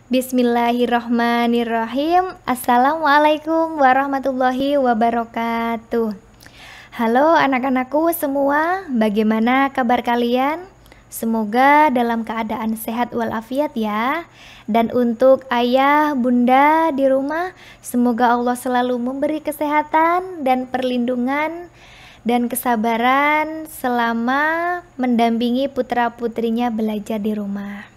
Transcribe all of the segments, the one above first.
Bismillahirrahmanirrahim. Assalamualaikum warahmatullahi wabarakatuh. Halo anak-anakku semua, bagaimana kabar kalian? Semoga dalam keadaan sehat walafiat ya. Dan untuk ayah, bunda di rumah, semoga Allah selalu memberi kesehatan dan perlindungan dan kesabaran selama mendampingi putra-putrinya belajar di rumah.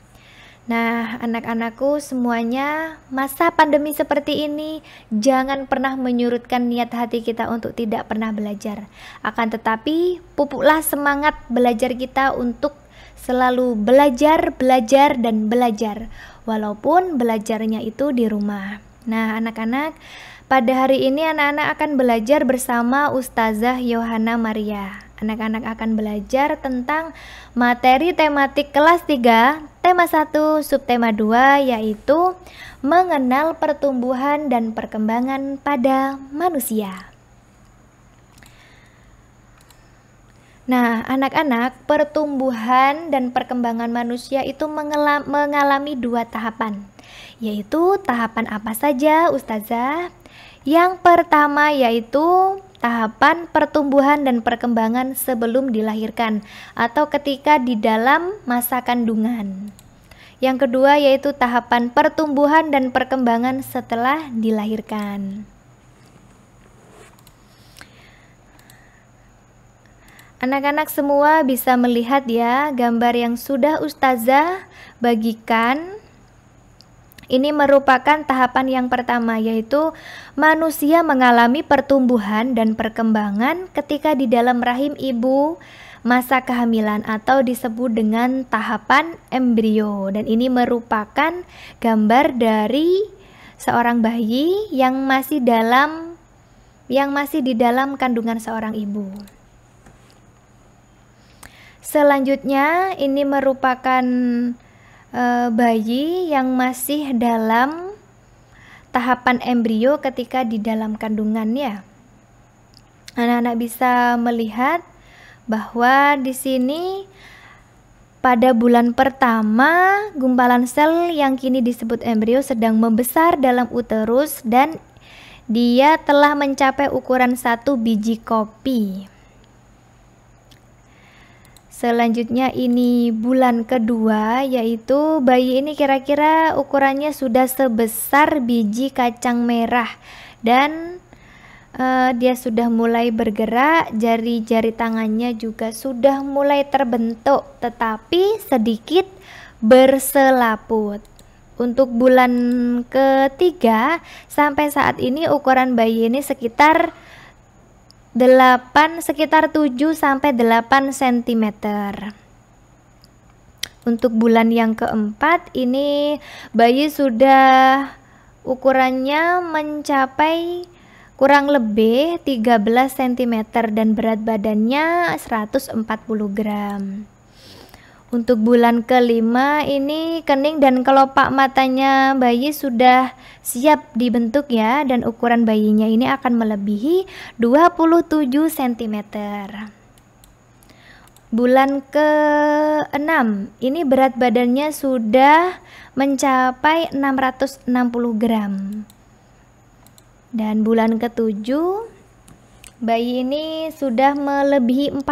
Nah, anak-anakku semuanya, masa pandemi seperti ini jangan pernah menyurutkan niat hati kita untuk tidak pernah belajar. Akan tetapi, pupuklah semangat belajar kita untuk selalu belajar, belajar, dan belajar, walaupun belajarnya itu di rumah. Nah, anak-anak, pada hari ini anak-anak akan belajar bersama Ustazah Yohana Maria. Anak-anak akan belajar tentang materi tematik kelas 3, tema 1, subtema 2, yaitu mengenal pertumbuhan dan perkembangan pada manusia. Nah, anak-anak, pertumbuhan dan perkembangan manusia itu mengalami dua tahapan, yaitu tahapan apa saja, Ustazah? Yang pertama yaitu tahapan pertumbuhan dan perkembangan sebelum dilahirkan atau ketika di dalam masa kandungan. Yang kedua yaitu tahapan pertumbuhan dan perkembangan setelah dilahirkan. Anak-anak semua bisa melihat ya gambar yang sudah Ustazah bagikan. Ini merupakan tahapan yang pertama, yaitu manusia mengalami pertumbuhan dan perkembangan ketika di dalam rahim ibu masa kehamilan atau disebut dengan tahapan embrio. Dan ini merupakan gambar dari seorang bayi yang masih di dalam kandungan seorang ibu. Selanjutnya ini merupakan bayi yang masih dalam tahapan embrio ketika di dalam kandungannya. Anak-anak bisa melihat bahwa di sini pada bulan pertama gumpalan sel yang kini disebut embrio sedang membesar dalam uterus dan dia telah mencapai ukuran 1 biji kopi. Selanjutnya ini bulan kedua, yaitu bayi ini kira-kira ukurannya sudah sebesar biji kacang merah dan dia sudah mulai bergerak, jari-jari tangannya juga sudah mulai terbentuk tetapi sedikit berselaput. Untuk bulan ketiga sampai saat ini ukuran bayi ini sekitar 7 sampai 8 cm. Untuk bulan yang keempat ini bayi sudah ukurannya mencapai kurang lebih 13 cm dan berat badannya 140 gram. Untuk bulan kelima ini kening dan kelopak matanya bayi sudah siap dibentuk ya, dan ukuran bayinya ini akan melebihi 27 cm. Bulan ke-6 ini berat badannya sudah mencapai 660 gram. Dan bulan ke-7 bayi ini sudah melebihi 40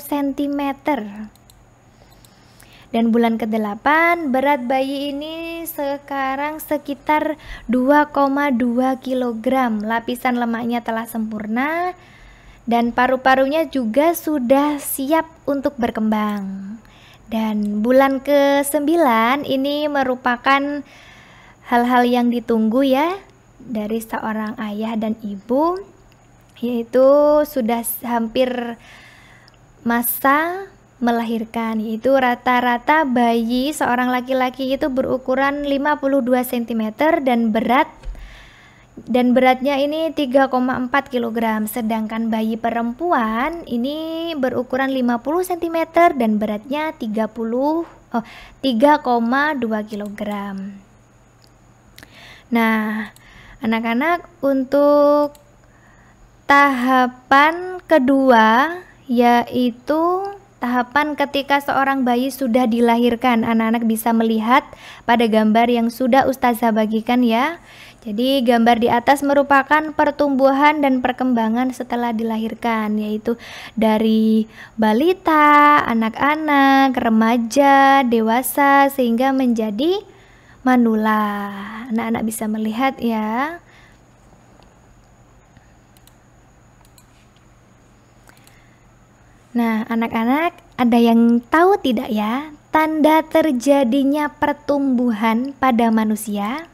cm. Dan bulan ke-8 berat bayi ini sekarang sekitar 2,2 kg. Lapisan lemaknya telah sempurna dan paru-parunya juga sudah siap untuk berkembang. Dan bulan ke-9 ini merupakan hal-hal yang ditunggu ya dari seorang ayah dan ibu, yaitu sudah hampir masa melahirkan, yaitu rata-rata bayi seorang laki-laki itu berukuran 52 cm dan beratnya ini 3,4 kg, sedangkan bayi perempuan ini berukuran 50 cm dan beratnya 3,2 kg. Nah, anak-anak, untuk tahapan kedua yaitu tahapan ketika seorang bayi sudah dilahirkan. Anak-anak bisa melihat pada gambar yang sudah Ustazah bagikan ya. Jadi gambar di atas merupakan pertumbuhan dan perkembangan setelah dilahirkan, yaitu dari balita, anak-anak, remaja, dewasa, sehingga menjadi manula. Anak-anak bisa melihat ya. Nah, anak-anak, ada yang tahu tidak ya tanda terjadinya pertumbuhan pada manusia?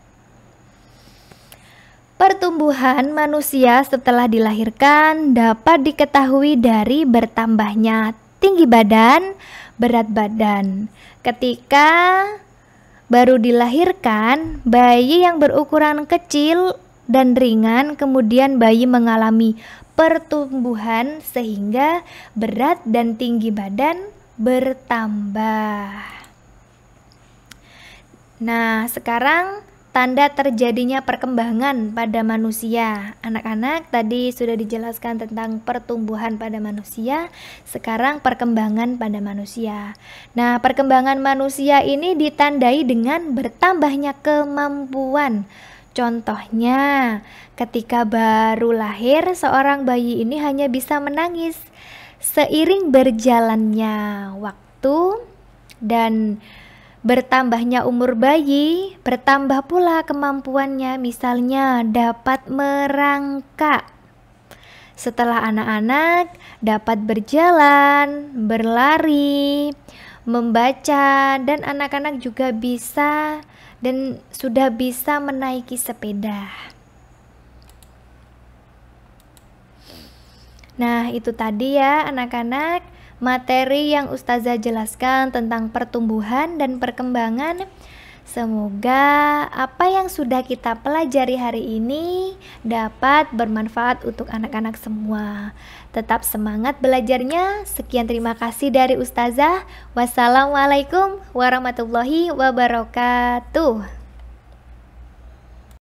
Pertumbuhan manusia setelah dilahirkan dapat diketahui dari bertambahnya tinggi badan, berat badan. Ketika baru dilahirkan, bayi yang berukuran kecil dan ringan, kemudian bayi mengalami pertumbuhan sehingga berat dan tinggi badan bertambah. Nah, sekarang tanda terjadinya perkembangan pada manusia. Anak-anak, tadi sudah dijelaskan tentang pertumbuhan pada manusia, sekarang perkembangan pada manusia. Nah, perkembangan manusia ini ditandai dengan bertambahnya kemampuan. Contohnya, ketika baru lahir, seorang bayi ini hanya bisa menangis. Seiring berjalannya waktu dan bertambahnya umur bayi, bertambah pula kemampuannya, misalnya dapat merangkak. Setelah anak-anak dapat berjalan, berlari, membaca, dan anak-anak juga bisa dan sudah bisa menaiki sepeda. Nah, itu tadi ya anak-anak, materi yang Ustazah jelaskan tentang pertumbuhan dan perkembangan. Semoga apa yang sudah kita pelajari hari ini dapat bermanfaat untuk anak-anak semua. Tetap semangat belajarnya. Sekian, terima kasih dari Ustazah. Wassalamualaikum warahmatullahi wabarakatuh.